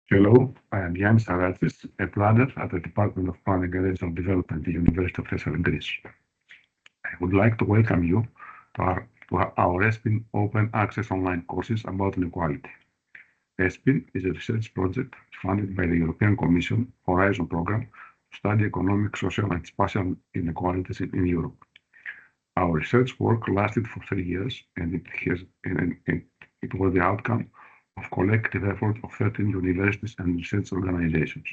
Hello, I am Yannis Aratsis, a planner at the Department of Planning and Regional Development at the University of Thessaly, Greece. I would like to welcome you to our ESSPIN Open Access online courses about inequality. ESSPIN is a research project funded by the European Commission Horizon Programme to study economic, social and spatial inequalities in Europe. Our research work lasted for 3 years and it was the outcome of collective effort of 13 universities and research organizations.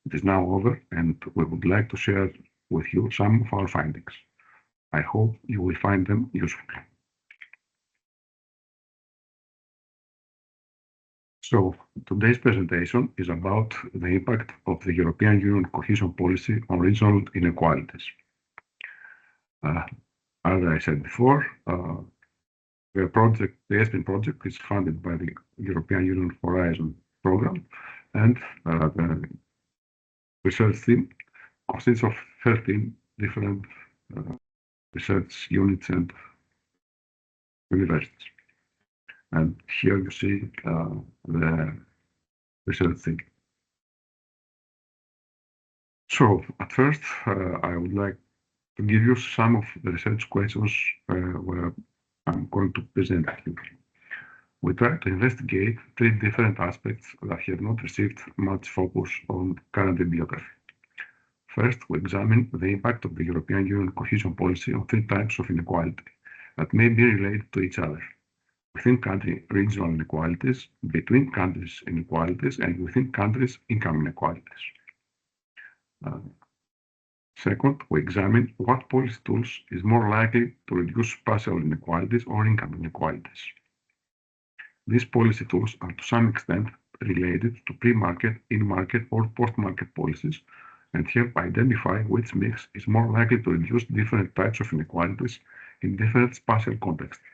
It is now over and we would like to share with you some of our findings. I hope you will find them useful. So, today's presentation is about the impact of the European Union Cohesion Policy on regional inequalities. As I said before, the ESSPIN project is funded by the European Union Horizon Programme, and the research team consists of 13 different research units and universities. And here you see the research team. So, at first, I would like to give you some of the research questions where I'm going to present you. We try to investigate 3 different aspects that have not received much focus on current bibliography. First, we examine the impact of the European Union Cohesion Policy on 3 types of inequality that may be related to each other: within country regional inequalities, between countries inequalities, and within countries income inequalities. Second, we examine what policy tools is more likely to reduce spatial inequalities or income inequalities. These policy tools are to some extent related to pre-market, in-market, or post-market policies and help identify which mix is more likely to reduce different types of inequalities in different spatial contexts.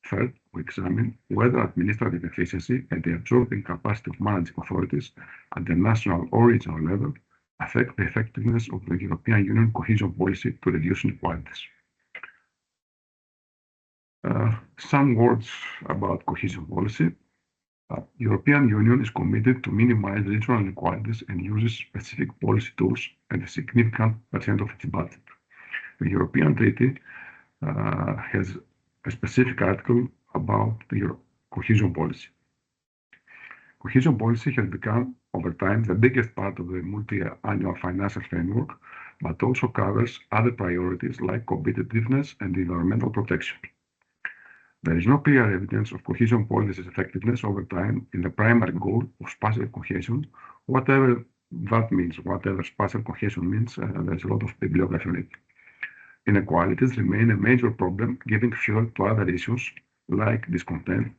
Third, we examine whether administrative efficiency and the absorbing capacity of managing authorities at the national or regional level affect the effectiveness of the European Union cohesion policy to reduce inequalities. Some words about cohesion policy. European Union is committed to minimize regional inequalities and uses specific policy tools at a significant percent of its budget. The European Treaty has a specific article about the cohesion policy. Cohesion policy has become, over time, the biggest part of the multi-annual financial framework, but also covers other priorities like competitiveness and environmental protection. There is no clear evidence of cohesion policy's effectiveness over time in the primary goal of spatial cohesion, whatever that means, whatever spatial cohesion means. There's a lot of bibliography on it. Inequalities remain a major problem, giving fuel to other issues like discontent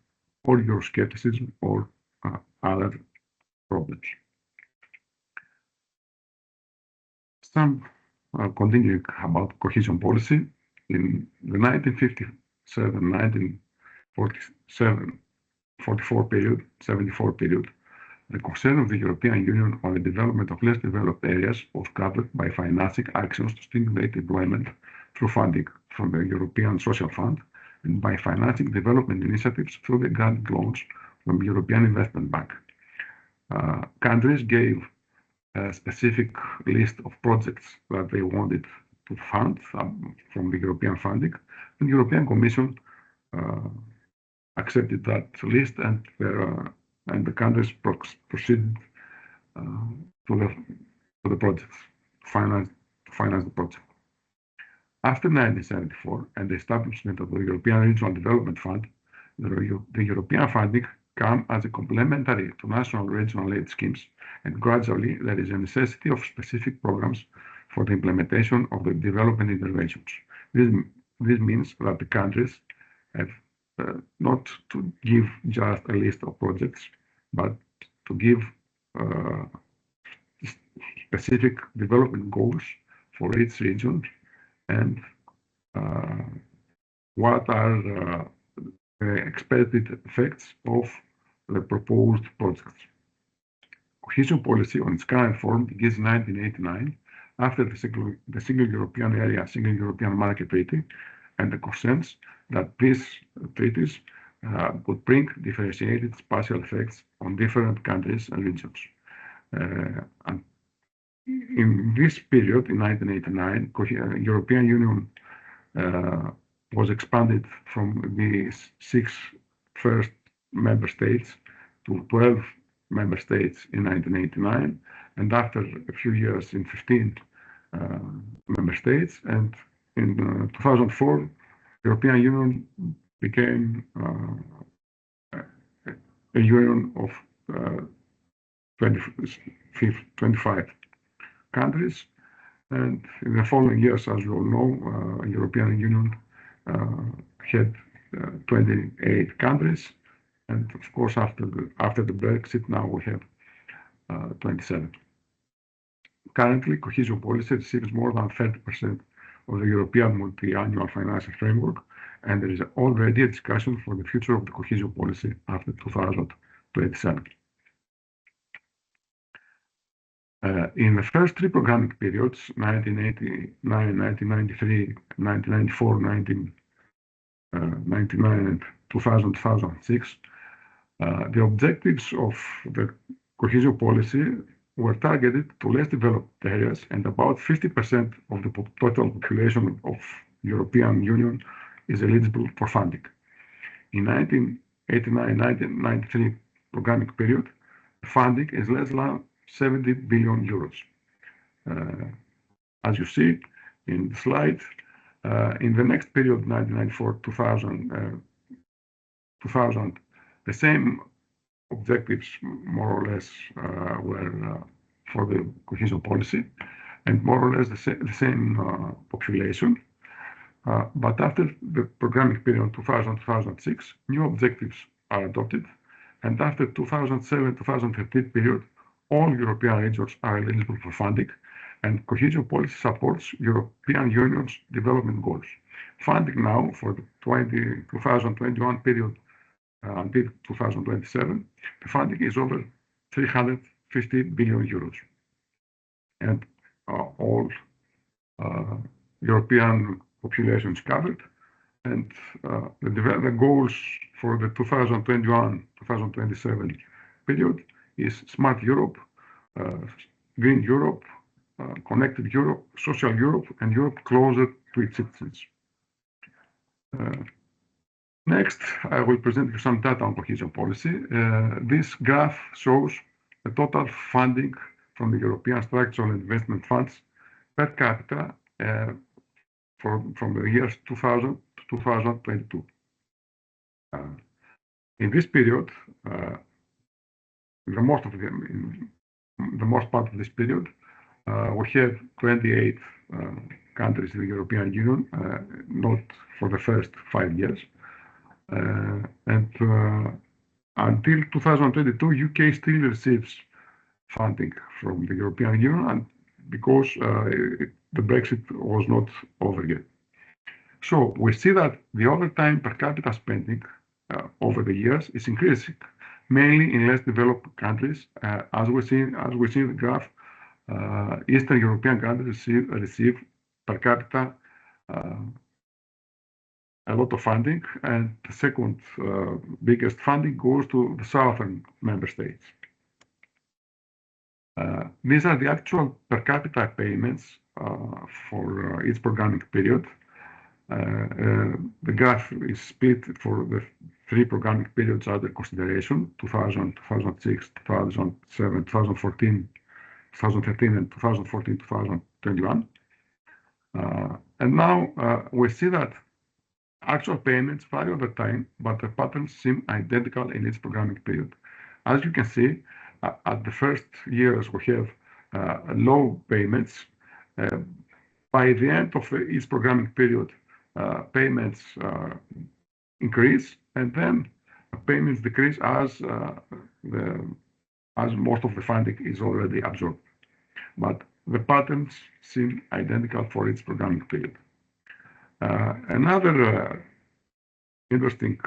or Euroscepticism or other problems. Some continuing about cohesion policy. In the 1957-1944 period, 74 period, the concern of the European Union on the development of less developed areas was covered by financing actions to stimulate employment through funding from the European Social Fund and by financing development initiatives through the granted loans from the European Investment Bank. Countries gave a specific list of projects that they wanted to fund from the European funding, and the European Commission accepted that list, and the countries proceeded to the projects, to finance the project. After 1974 and the establishment of the European Regional Development Fund, the European funding come as a complementary to national regional aid schemes, and gradually there is a necessity of specific programs for the implementation of the development interventions. This means that the countries have not to give just a list of projects, but to give specific development goals for each region and what are the expected effects of the proposed projects. Cohesion policy on its current form begins in 1989 after the Single European Area, Single European Market Treaty, and the consensus that these treaties would bring differentiated spatial effects on different countries and regions. And in this period, in 1989, European Union was expanded from the 6 first member states to 12 member states in 1989, and after a few years in 15 member states. And in 2004, European Union became a union of 25 countries. And in the following years, as you all know, European Union had 28 countries. And of course, after the Brexit, now we have 27. Currently, cohesion policy receives more than 30% of the European multi-annual financial framework, and there is already a discussion for the future of the cohesion policy after 2027. In the first 3 programming periods, 1989, 1993, 1994, 1999, and 2006, the objectives of the cohesion policy were targeted to less developed areas, and about 50% of the total population of European Union is eligible for funding. In 1989-1993 programming period, funding is less than 70 billion euros. As you see in the slide, in the next period, 1994-2000, the same objectives, more or less, were for the cohesion policy, and more or less the same population. But after the programming period 2000-2006, new objectives are adopted, and after 2007-2013 period, all European regions are eligible for funding, and cohesion policy supports European Union's development goals. Funding now for the 2021 period until 2027, the funding is over 350 billion euros. And all European population is covered. And the goals for the 2021-2027 period is Smart Europe, Green Europe, Connected Europe, Social Europe, and Europe closer to its citizens. Next, I will present you some data on cohesion policy. This graph shows the total funding from the European Structural Investment Funds per capita from the years 2000 to 2022. In this period, the most part of this period, we have 28 countries in the European Union, not for the first 5 years. And until 2022, UK still receives funding from the European Union, and because the Brexit was not over yet. So we see that the overtime per capita spending over the years is increasing, mainly in less developed countries. As we see in the graph, Eastern European countries receive per capita a lot of funding, and the second biggest funding goes to the southern member states. These are the actual per capita payments for each programming period. The graph is split for the 3 programming periods under consideration: 2000, 2006, 2007, 2014, 2013, and 2014, 2021. And now we see that actual payments vary over time, but the patterns seem identical in each programming period. As you can see, at the first years we have low payments. By the end of each programming period, payments increase, and then payments decrease as most of the funding is already absorbed. But the patterns seem identical for each programming period. Another interesting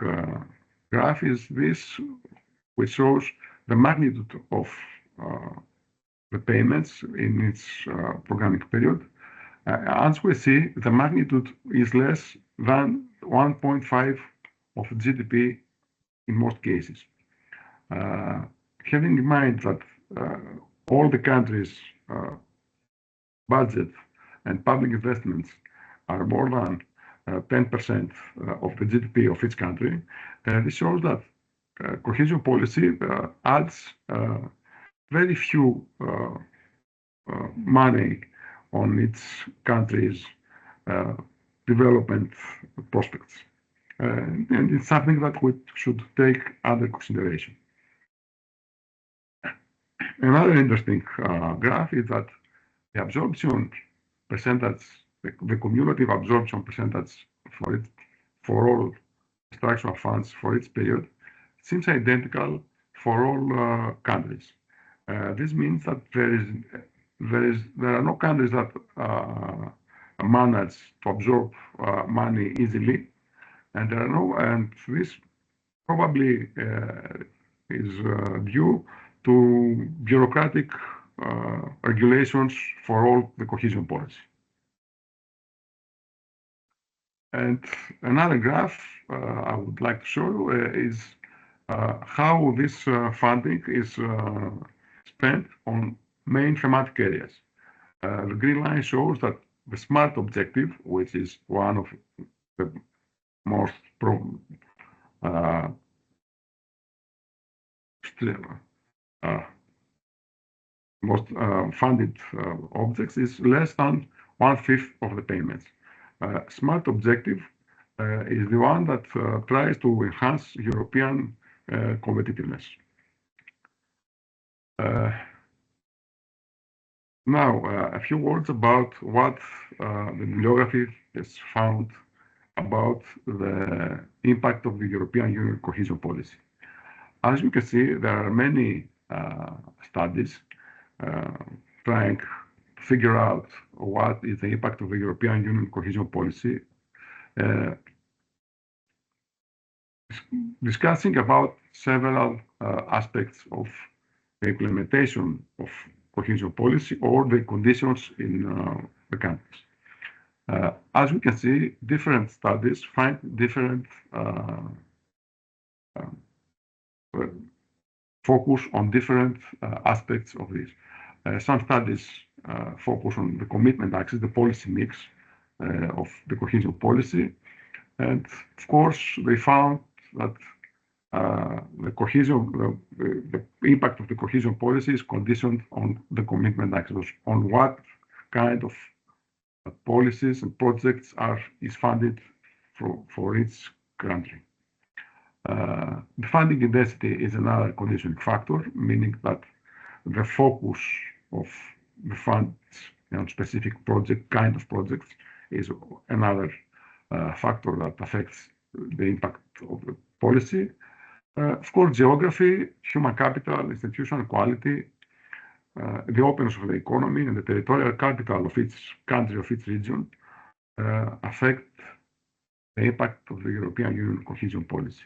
graph is this, which shows the magnitude of the payments in each programming period. As we see, the magnitude is less than 1.5 of GDP in most cases. Having in mind that all the countries' budget and public investments are more than 10% of the GDP of each country, this shows that cohesion policy adds very few money on its country's development prospects. And it's something that we should take under consideration. Another interesting graph is that the absorption percentage, the cumulative absorption percentage for all structural funds for each period seems identical for all countries. This means that there are no countries that manage to absorb money easily, and this probably is due to bureaucratic regulations for all the cohesion policy. And another graph I would like to show you is how this funding is spent on main thematic areas. The green line shows that the SMART objective, which is one of the most funded objects, is less than 1/5 of the payments. SMART objective is the one that tries to enhance European competitiveness. Now, a few words about what the bibliography has found about the impact of the European Union cohesion policy. As you can see, there are many studies trying to figure out what is the impact of the European Union cohesion policy, discussing about several aspects of the implementation of cohesion policy or the conditions in the countries. As we can see, different studies find different focus on different aspects of this. Some studies focus on the commitment axis, the policy mix of the cohesion policy. And of course, they found that the impact of the cohesion policy is conditioned on the commitment axis, on what kind of policies and projects is funded for each country. The funding intensity is another conditioning factor, meaning that the focus of the funds on specific kind of projects is another factor that affects the impact of the policy. Of course, geography, human capital, institutional quality, the openness of the economy, and the territorial capital of each country, of each region, affect the impact of the European Union cohesion policy.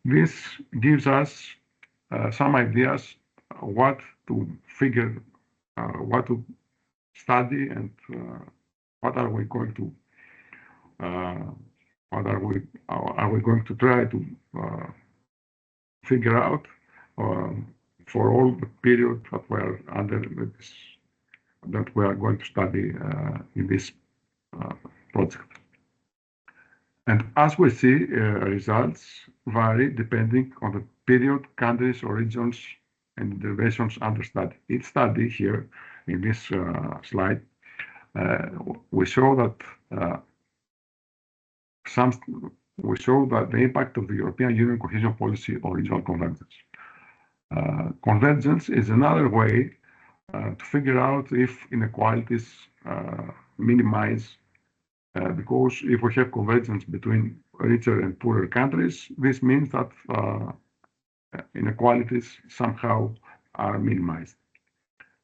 This gives us some ideas what to study, and what are we going to try to figure out for all the period that we are that we are going to study in this project. And as we see, results vary depending on the period, countries, or regions, and interventions under study. Each study here in this slide, we show that the impact of the European Union cohesion policy on regional convergence. Convergence is another way to figure out if inequalities minimize, because if we have convergence between richer and poorer countries, this means that inequalities somehow are minimized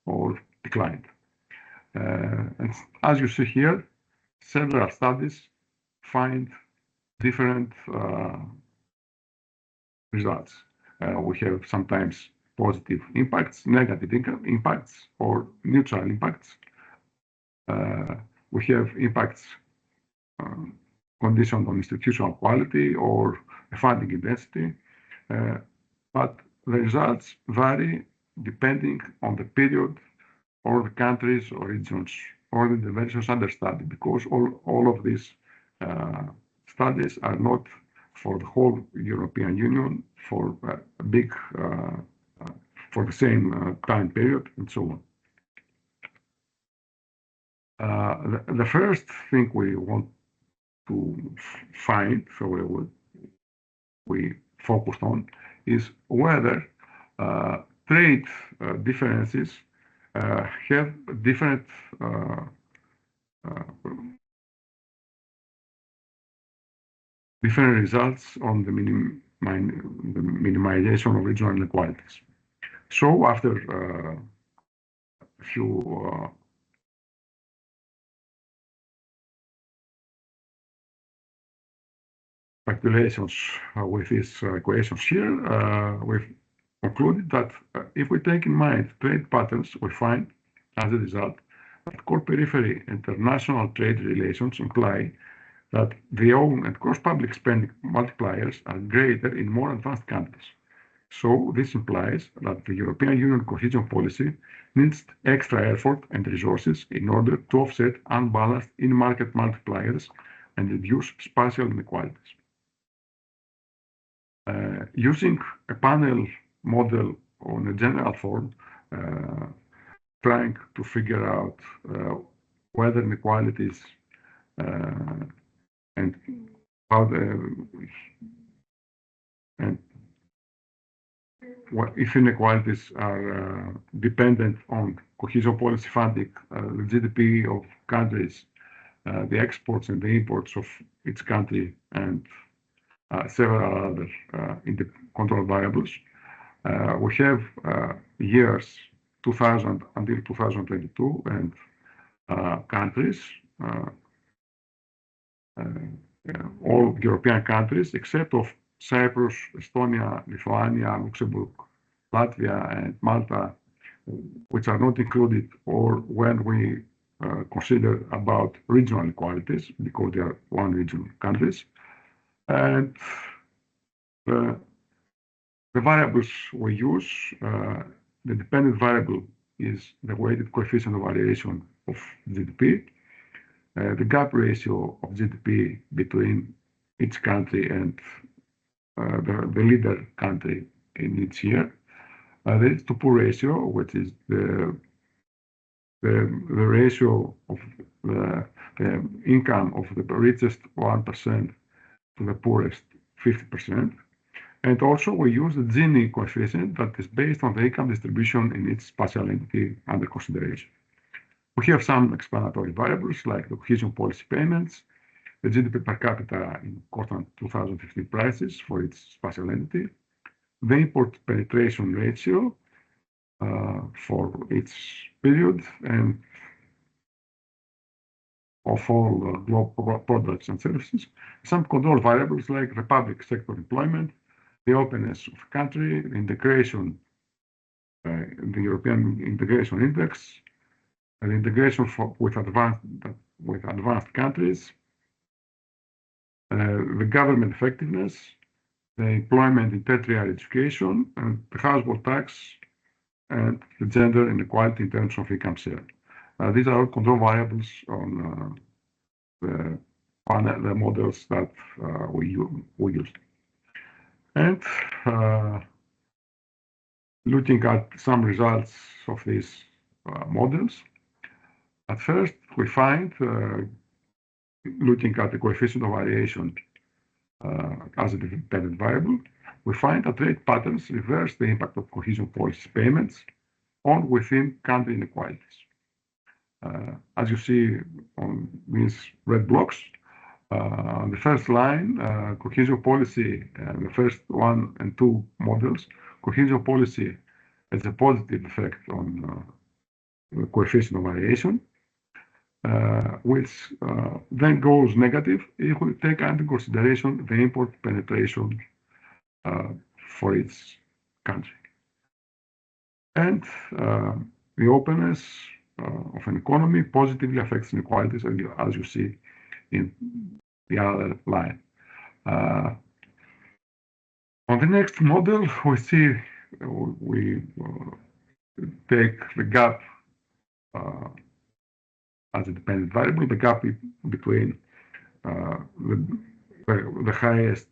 or declined. And as you see here, several studies find different results. We have sometimes positive impacts, negative impacts, or neutral impacts. We have impacts conditioned on institutional quality or funding intensity, but the results vary depending on the period or the countries or regions or the interventions under study, because all of these studies are not for the whole European Union for a big for the same time period and so on. The first thing we want to find, so we focused on, is whether trade differences have different different results on the minimization of regional inequalities. So after a few calculations with these equations here, we've concluded that if we take in mind trade patterns, we find as a result that core periphery international trade relations imply that the own and cross-public spending multipliers are greater in more advanced countries. So this implies that the European Union cohesion policy needs extra effort and resources in order to offset unbalanced in-market multipliers and reduce spatial inequalities. Using a panel model on a general form, trying to figure out whether inequalities and how if inequalities are dependent on cohesion policy funding, the GDP of countries, the exports and the imports of each country, and several other control variables. We have years 2000 until 2022 and countries, all European countries except of Cyprus, Estonia, Lithuania, Luxembourg, Latvia, and Malta, which are not included, or when we consider about regional inequalities, because they are one region countries. And the variables we use, the dependent variable is the weighted coefficient of variation of GDP, the gap ratio of GDP between each country and the leader country in each year, the rich to poor ratio, which is the ratio of the income of the richest 1% to the poorest 50%. And also we use the Gini coefficient that is based on the income distribution in each spatial entity under consideration. We have some explanatory variables like the cohesion policy payments, the GDP per capita in constant 2015 prices for its spatial entity, the import penetration ratio for each period, and of all global products and services, some control variables like the public sector employment, the openness of the country, the integration, the European Integration Index, the integration with advanced countries, the government effectiveness, the employment in tertiary education, and the household tax, and the gender inequality in terms of income share. These are all control variables on the models that we used. And looking at some results of these models, at first we find, looking at the coefficient of variation as a dependent variable, we find that trade patterns reverse the impact of cohesion policy payments on within country inequalities. As you see on these red blocks, on the first line, cohesion policy, the first 1 and 2 models, cohesion policy has a positive effect on the coefficient of variation, which then goes negative if we take under consideration the import penetration for each country. And the openness of an economy positively affects inequalities, as you see in the other line. On the next model, we see we take the gap as a dependent variable, the gap between the highest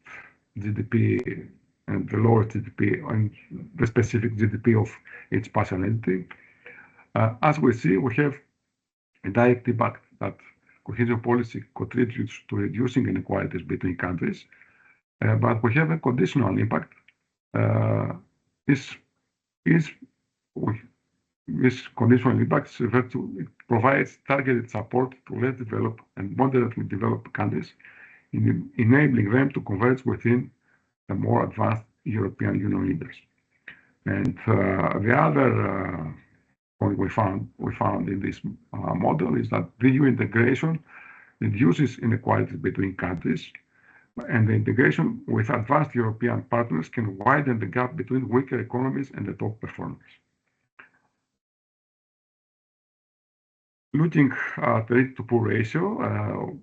GDP and the lowest GDP and the specific GDP of each partial entity. As we see, we have a direct impact that cohesion policy contributes to reducing inequalities between countries, but we have a conditional impact. This conditional impact it provides targeted support to less developed and moderately developed countries, enabling them to converge within the more advanced European Union leaders. And the other point we found in this model is that the EU integration reduces inequalities between countries, and the integration with advanced European partners can widen the gap between weaker economies and the top performers. Looking at the rich to poor ratio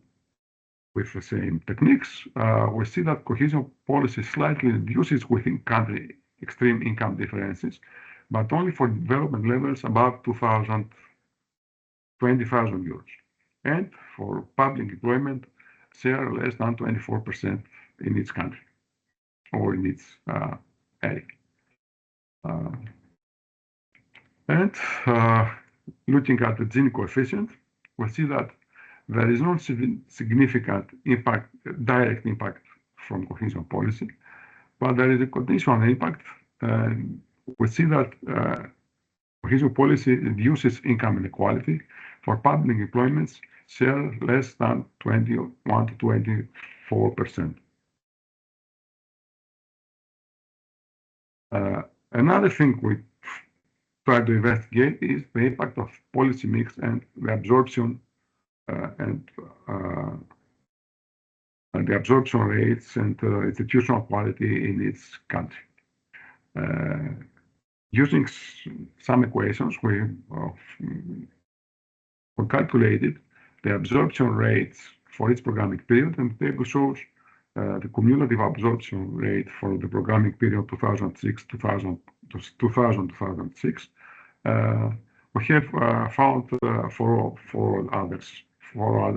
with the same techniques, we see that cohesion policy slightly reduces within country extreme income differences, but only for development levels above 20,000 euros. And for public employment, share less than 24% in each country or in each area. Looking at the Gini coefficient, we see that there is no significant impact, direct impact from cohesion policy, but there is a conditional impact. We see that cohesion policy reduces income inequality for public employments share less than 21 to 24%. Another thing we try to investigate is the impact of policy mix and the absorption rates and institutional quality in each country. Using some equations, we calculated the absorption rates for each programming period, and the table shows the cumulative absorption rate for the programming period 2000-2006. We have found for other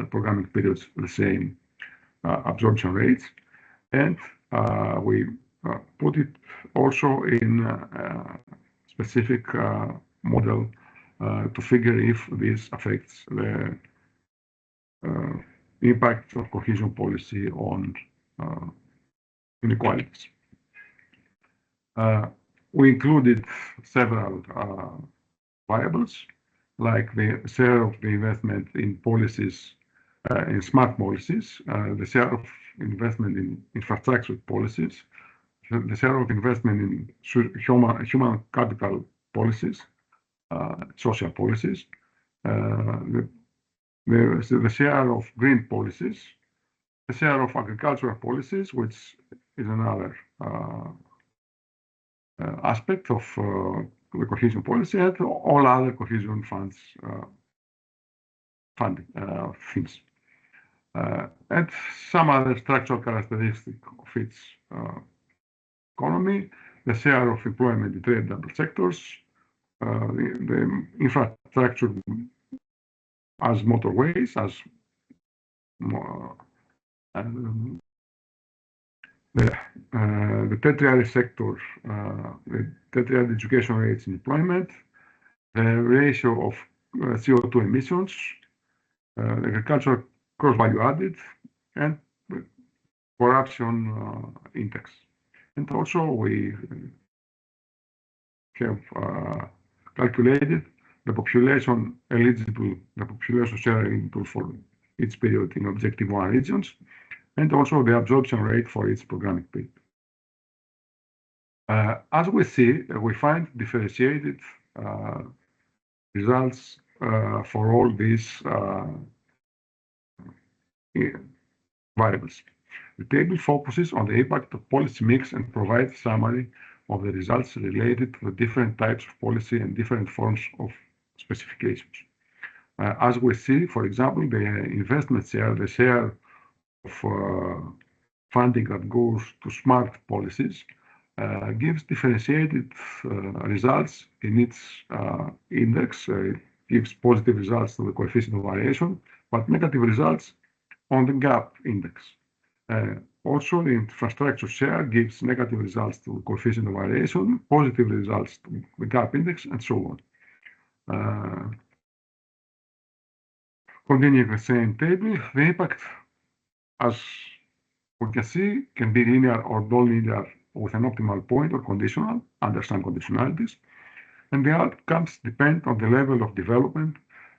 programming periods the same absorption rates, and we put it also in a specific model to figure if this affects the impact of cohesion policy on inequalities. We included several variables, like the share of the investment in policies, in smart policies, the share of investment in infrastructure policies, the share of investment in human capital policies, social policies, the share of green policies, the share of agricultural policies, which is another aspect of the cohesion policy, and all other cohesion funds funding things, and some other structural characteristics of its economy, the share of employment in tradable sectors, the infrastructure as motorways, as the tertiary sector, the tertiary education rates in employment, the ratio of CO2 emissions, agricultural cross value added, and corruption index. And also we have calculated the population share eligible for each period in Objective 1 regions, and also the absorption rate for each programming period. As we see, we find differentiated results for all these variables. The table focuses on the impact of policy mix and provides a summary of the results related to the different types of policy and different forms of specifications. As we see, for example, the investment share, the share funding that goes to smart policies gives differentiated results in its index. It gives positive results to the coefficient of variation, but negative results on the gap index. Also, the infrastructure share gives negative results to the coefficient of variation, positive results to the gap index, and so on. Continuing the same table, the impact, as we can see, can be linear or non-linear with an optimal point or conditional under some conditionalities, and the outcomes depend on the level of development,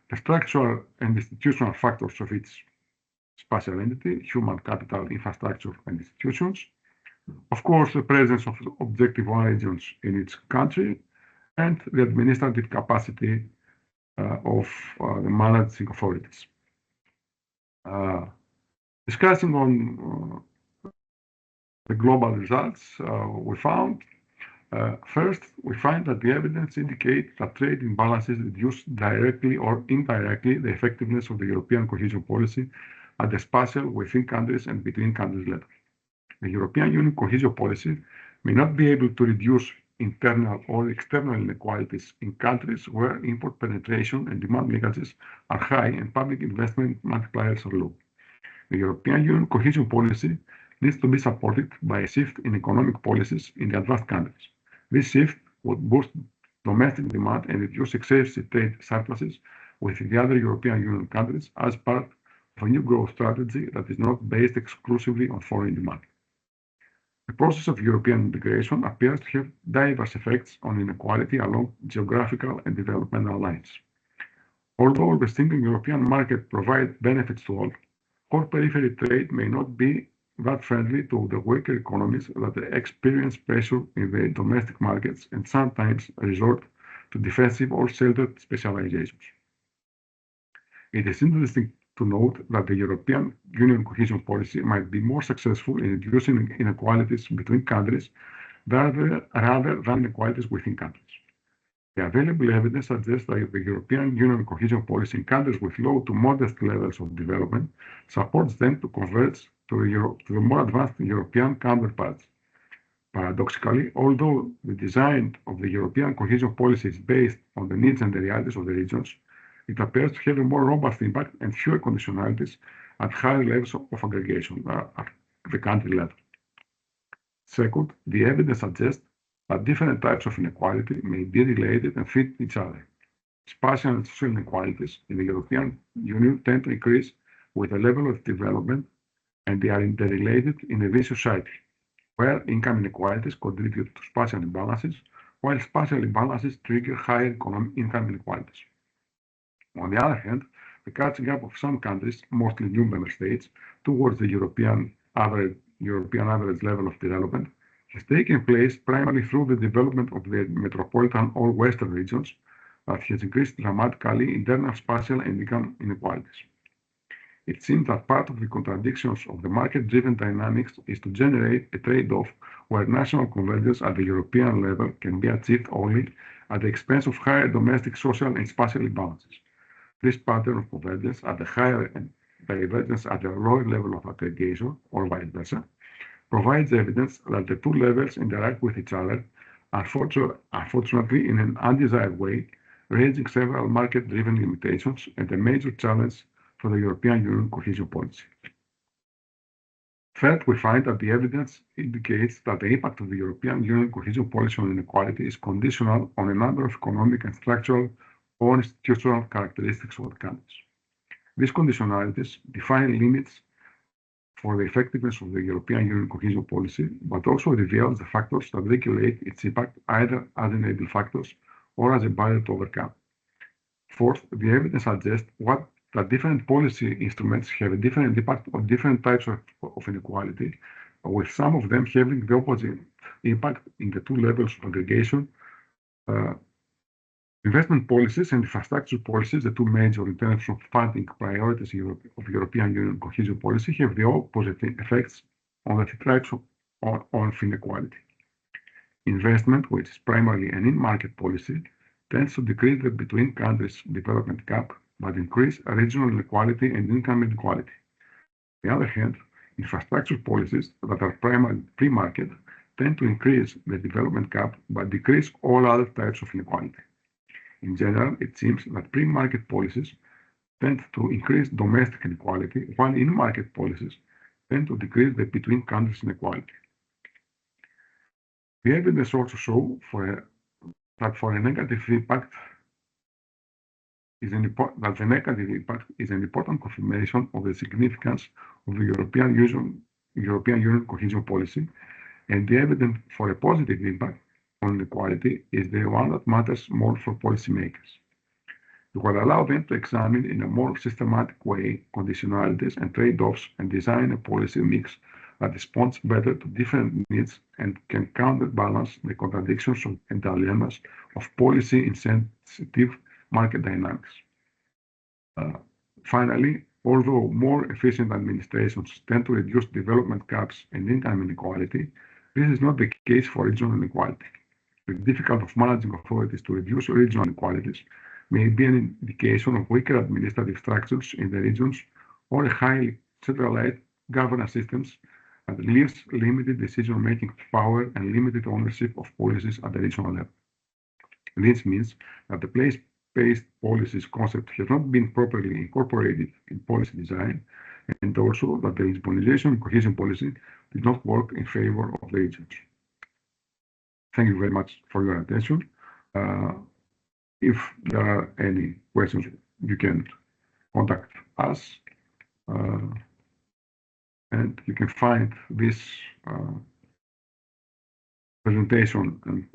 the structural and institutional factors of each spatial entity, human capital, infrastructure, and institutions. Of course, the presence of objective origins in each country, and the administrative capacity of the managing authorities. Discussing on the global results, we found first, we find that the evidence indicates that trade imbalances reduce directly or indirectly the effectiveness of the European cohesion policy at the spatial, within countries, and between countries level. The European Union cohesion policy may not be able to reduce internal or external inequalities in countries where import penetration and demand linkages are high and public investment multipliers are low. The European Union cohesion policy needs to be supported by a shift in economic policies in the advanced countries. This shift would boost domestic demand and reduce excessive trade surpluses with the other European Union countries as part of a new growth strategy that is not based exclusively on foreign demand. The process of European integration appears to have diverse effects on inequality along geographical and developmental lines. Although the single European market provides benefits to all, periphery trade may not be that friendly to the weaker economies that experience pressure in the domestic markets and sometimes resort to defensive or sheltered specializations. It is interesting to note that the European Union cohesion policy might be more successful in reducing inequalities between countries rather than inequalities within countries. The available evidence suggests that the European Union cohesion policy in countries with low to modest levels of development supports them to converge to the more advanced European counterparts. Paradoxically, although the design of the European cohesion policy is based on the needs and the realities of the regions, it appears to have a more robust impact and fewer conditionalities at higher levels of aggregation at the country level. Second, the evidence suggests that different types of inequality may be related and fit each other. Spatial and social inequalities in the European Union tend to increase with the level of development, and they are interrelated in every society, where income inequalities contribute to spatial imbalances, while spatial imbalances trigger higher income inequalities. On the other hand, the catching up of some countries, mostly new member states, towards the European average level of development has taken place primarily through the development of the metropolitan or western regions that has increased dramatically internal spatial and income inequalities. It seems that part of the contradictions of the market-driven dynamics is to generate a trade-off where national convergence at the European level can be achieved only at the expense of higher domestic social and spatial imbalances. This pattern of convergence at the higher and divergence at the lower level of aggregation, or vice versa, provides evidence that the two levels interact with each other, unfortunately in an undesired way, raising several market-driven limitations and a major challenge for the European Union cohesion policy. Third, we find that the evidence indicates that the impact of the European Union cohesion policy on inequality is conditional on a number of economic and structural or institutional characteristics of the countries. These conditionalities define limits for the effectiveness of the European Union cohesion policy, but also reveals the factors that regulate its impact either as enabling factors or as a barrier to overcome. Fourth, the evidence suggests that different policy instruments have a different impact on different types of inequality, with some of them having the opposite impact in the two levels of aggregation. Investment policies and infrastructure policies, the two major in terms of funding priorities of European Union cohesion policy, have the opposite effects on the types of inequality. Investment, which is primarily an in-market policy, tends to decrease the between countries development gap, but increase regional inequality and income inequality. On the other hand, Infrastructure policies that are primarily pre-market tend to increase the development gap but decrease all other types of inequality. In general, it seems that pre-market policies tend to increase domestic inequality, while in-market policies tend to decrease the between countries inequality. The evidence also shows that the negative impact is an important confirmation of the significance of the European Union cohesion policy, and the evidence for a positive impact on inequality is the one that matters more for policymakers. It will allow them to examine in a more systematic way conditionalities and trade-offs and design a policy mix that responds better to different needs and can counterbalance the contradictions and dilemmas of policy-insensitive market dynamics. Finally, although more efficient administrations tend to reduce development gaps and income inequality, this is not the case for regional inequality. The difficulty of managing authorities to reduce regional inequalities may be an indication of weaker administrative structures in the regions or a highly centralized governance systems that leaves limited decision-making power and limited ownership of policies at the regional level. This means that the place-based policies concept has not been properly incorporated in policy design, and also that the Lisbonization and cohesion policy did not work in favor of the regions. Thank you very much for your attention. If there are any questions, you can contact us, and you can find this presentation and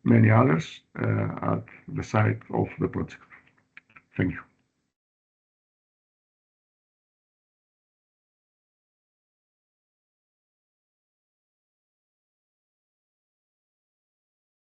many others at the site of the project. Thank you.